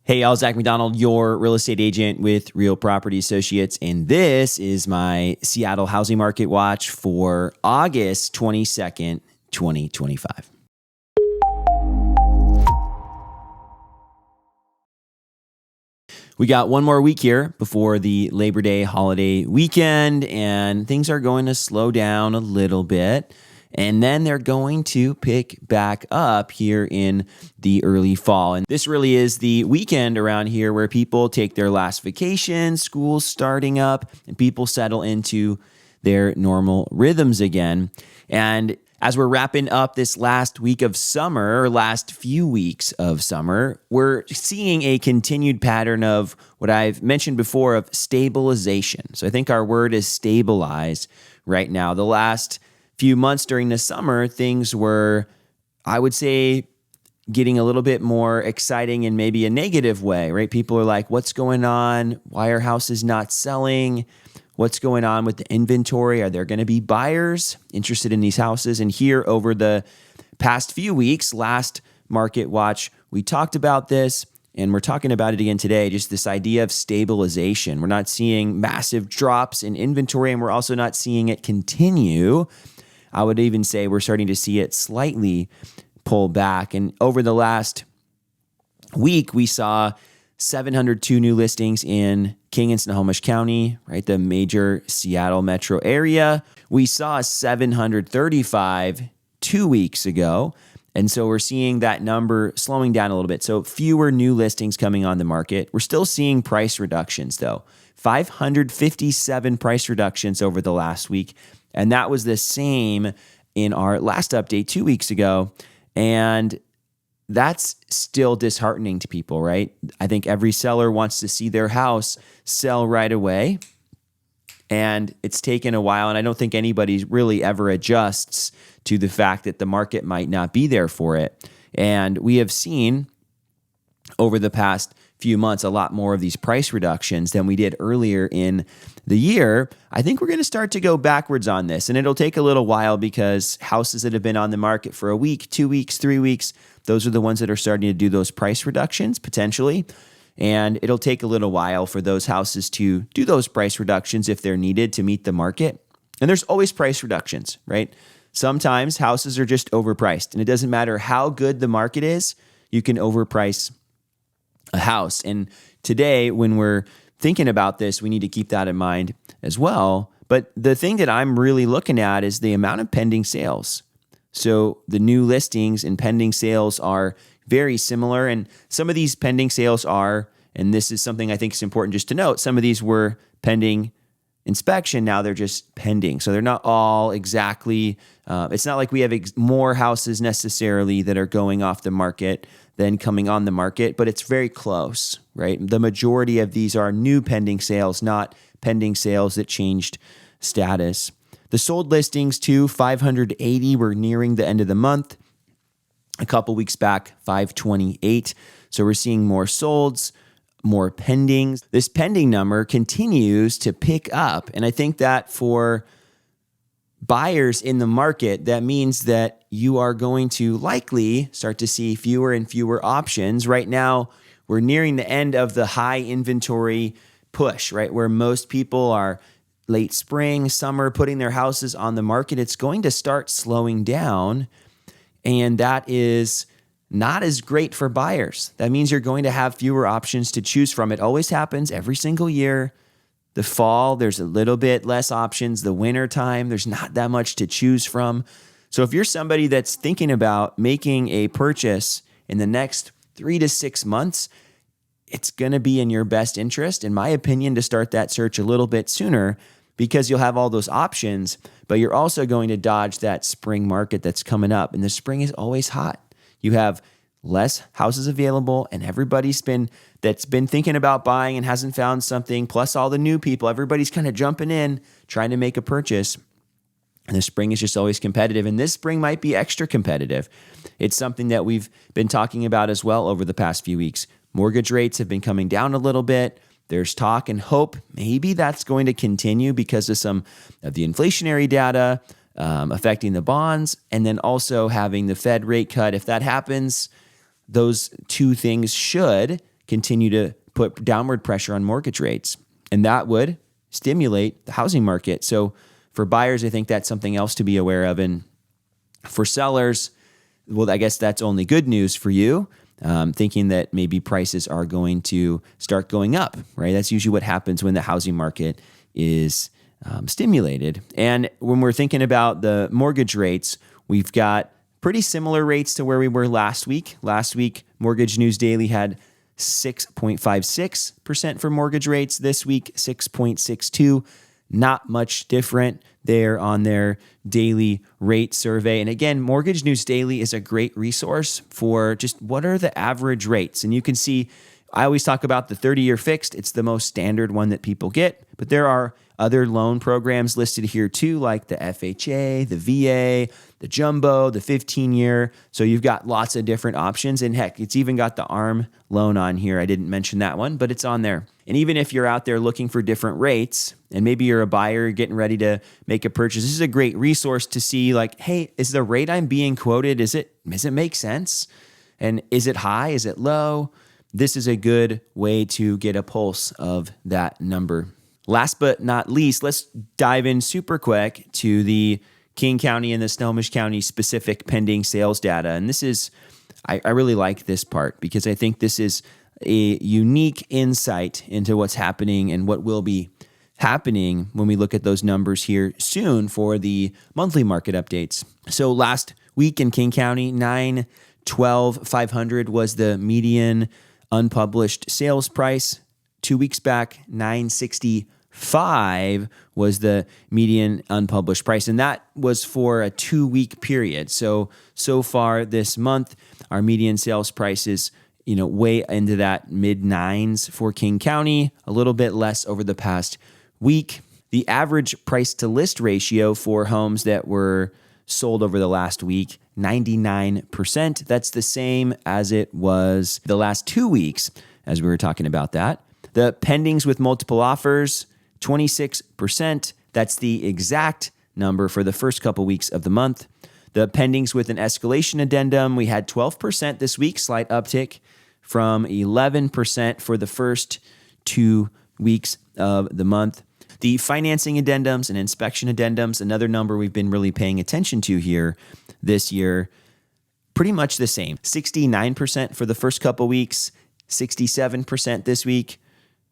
Hey, y'all, Zach McDonald, your real estate agent with Real Property Associates, and this is my Seattle housing market watch for August 22nd, 2025. We got one more week here before the Labor Day holiday weekend, and things are going to slow down a little bit. And then they're going to pick back up here in the early fall. And this really is the weekend around here where people take their last vacation, school's starting up, and people settle into their normal rhythms again. And as we're wrapping up this last week of summer, or last few weeks of summer, we're seeing a continued pattern of what I've mentioned before of stabilization. So I think our word is stabilize right now. The last few months during the summer, things were, I would say, getting a little bit more exciting in maybe a negative way, right? People are like, what's going on? Why are houses not selling? What's going on with the inventory? Are there going to be buyers interested in these houses? And here over the past few weeks, last Market Watch, we talked about this, and we're talking about it again today, just this idea of stabilization. We're not seeing massive drops in inventory, and we're also not seeing it continue. I would even say we're starting to see it slightly pull back. And over the last week, we saw 702 new listings in King and Snohomish County, right? The major Seattle metro area. We saw 735 2 weeks ago. And so we're seeing that number slowing down a little bit. So fewer new listings coming on the market. We're still seeing price reductions though. 557 price reductions over the last week. And that was the same in our last update 2 weeks ago. And that's still disheartening to people, right? I think every seller wants to see their house sell right away. And it's taken a while. And I don't think anybody really ever adjusts to the fact that the market might not be there for it. And we have seen over the past few months a lot more of these price reductions than we did earlier in the year. I think we're going to start to go backwards on this, and it'll take a little while because houses that have been on the market for a week, 2 weeks, 3 weeks, those are the ones that are starting to do those price reductions potentially. And it'll take a little while for those houses to do those price reductions if they're needed to meet the market. And there's always price reductions, right? Sometimes houses are just overpriced, and it doesn't matter how good the market is, you can overprice a house. And today, when we're thinking about this, we need to keep that in mind as well. But the thing that I'm really looking at is the amount of pending sales. So the new listings and pending sales are very similar. And some of these pending sales are, and this is something I think is important just to note, some of these were pending inspection. Now they're just pending. So they're not all exactly, it's not like we have more houses necessarily that are going off the market than coming on the market, but it's very close, right? The majority of these are new pending sales, not pending sales that changed status. The sold listings too, 580. We're nearing the end of the month. A couple weeks back, 528. So we're seeing more solds, more pendings. This pending number continues to pick up. And I think that for buyers in the market, that means that you are going to likely start to see fewer and fewer options. Right now, we're nearing the end of the high inventory push, right? Where most people are late spring, summer, putting their houses on the market. It's going to start slowing down. And that is not as great for buyers. That means you're going to have fewer options to choose from. It always happens every single year. The fall, there's a little bit less options. The winter time, there's not that much to choose from. So if you're somebody that's thinking about making a purchase in the next 3 to 6 months, it's going to be in your best interest, in my opinion, to start that search a little bit sooner because you'll have all those options, but you're also going to dodge that spring market that's coming up. And the spring is always hot. You have less houses available, and that's been thinking about buying and hasn't found something, plus all the new people, everybody's kind of jumping in, trying to make a purchase. And the spring is just always competitive, and this spring might be extra competitive. It's something that we've been talking about as well over the past few weeks. Mortgage rates have been coming down a little bit. There's talk and hope maybe that's going to continue because of some of the inflationary data affecting the bonds, and then also having the Fed rate cut. If that happens, those two things should continue to put downward pressure on mortgage rates. And that would stimulate the housing market. So for buyers, I think that's something else to be aware of. And for sellers, well, I guess that's only good news for you, thinking that maybe prices are going to start going up, right? That's usually what happens when the housing market is stimulated. And when we're thinking about the mortgage rates, we've got pretty similar rates to where we were last week. Last week, Mortgage News Daily had 6.56% for mortgage rates. This week, 6.62%. Not much different there on their daily rate survey. And again, Mortgage News Daily is a great resource for just what are the average rates. And you can see, I always talk about the 30-year fixed. It's the most standard one that people get, but there are other loan programs listed here too, like the FHA, the VA, the Jumbo, the 15-year. So you've got lots of different options. And heck, it's even got the ARM loan on here. I didn't mention that one, but it's on there. And even if you're out there looking for different rates, and maybe you're a buyer getting ready to make a purchase, this is a great resource to see like, hey, is the rate I'm being quoted, does it make sense? And is it high? Is it low? This is a good way to get a pulse of that number. Last but not least, let's dive in super quick to the King County and the Snohomish County specific pending sales data. And this is, I really like this part because I think this is a unique insight into what's happening and what will be happening when we look at those numbers here soon for the monthly market updates. So last week in King County, 912,500 was the median unpublished sales price. 2 weeks back, 965 was the median unpublished price. And that was for a 2-week period. So far this month, our median sales price is way into that mid-9s for King County, a little bit less over the past week. The average price to list ratio for homes that were sold over the last week, 99%. That's the same as it was the last 2 weeks as we were talking about that. The pendings with multiple offers, 26%. That's the exact number for the first couple weeks of the month. The pendings with an escalation addendum, we had 12% this week, slight uptick from 11% for the first 2 weeks of the month. The financing addendums and inspection addendums, another number we've been really paying attention to here this year, pretty much the same. 69% for the first couple weeks, 67% this week,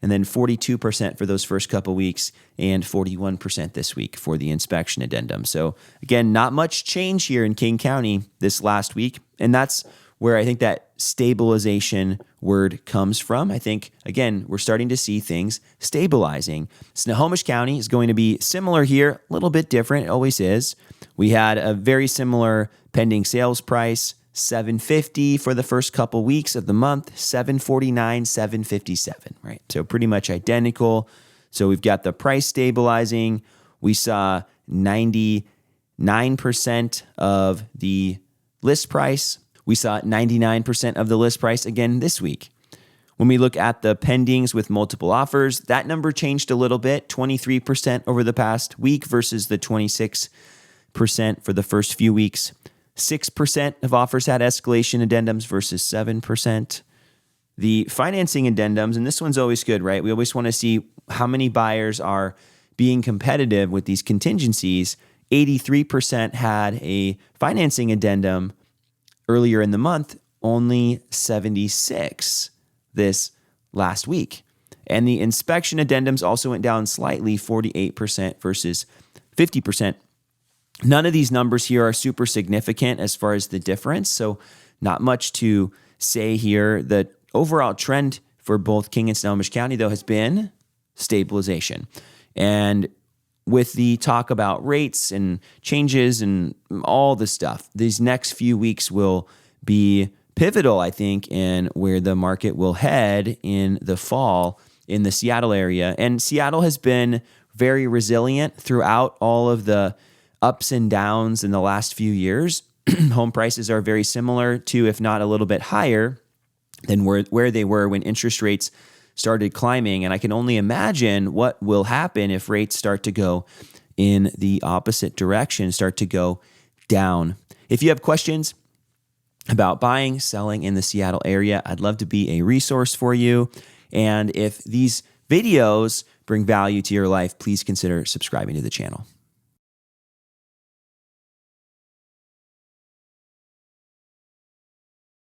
and then 42% for those first couple weeks, and 41% this week for the inspection addendum. So again, not much change here in King County this last week, and that's where I think that stabilization word comes from. I think, again, we're starting to see things stabilizing. Snohomish County is going to be similar here, a little bit different. It always is. We had a very similar pending sales price, $750 for the first couple weeks of the month, $749, $757, right? So pretty much identical. So we've got the price stabilizing. We saw 99% of the list price. We saw 99% of the list price again this week. When we look at the pendings with multiple offers, that number changed a little bit, 23% over the past week versus the 26% for the first few weeks. 6% of offers had escalation addendums versus 7%. The financing addendums, and this one's always good, right? We always want to see how many buyers are being competitive with these contingencies. 83% had a financing addendum earlier in the month, only 76 this last week. And the inspection addendums also went down slightly, 48% versus 50%. None of these numbers here are super significant as far as the difference, so not much to say here. The overall trend for both King and Snohomish County, though, has been stabilization. And with the talk about rates and changes and all the stuff, these next few weeks will be pivotal, I think, in where the market will head in the fall in the Seattle area. And Seattle has been very resilient throughout all of the ups and downs in the last few years. Home prices are very similar to, if not a little bit higher than where they were when interest rates started climbing. And I can only imagine what will happen if rates start to go in the opposite direction, start to go down. If you have questions, about buying, selling in the Seattle area, I'd love to be a resource for you. And if these videos bring value to your life, please consider subscribing to the channel.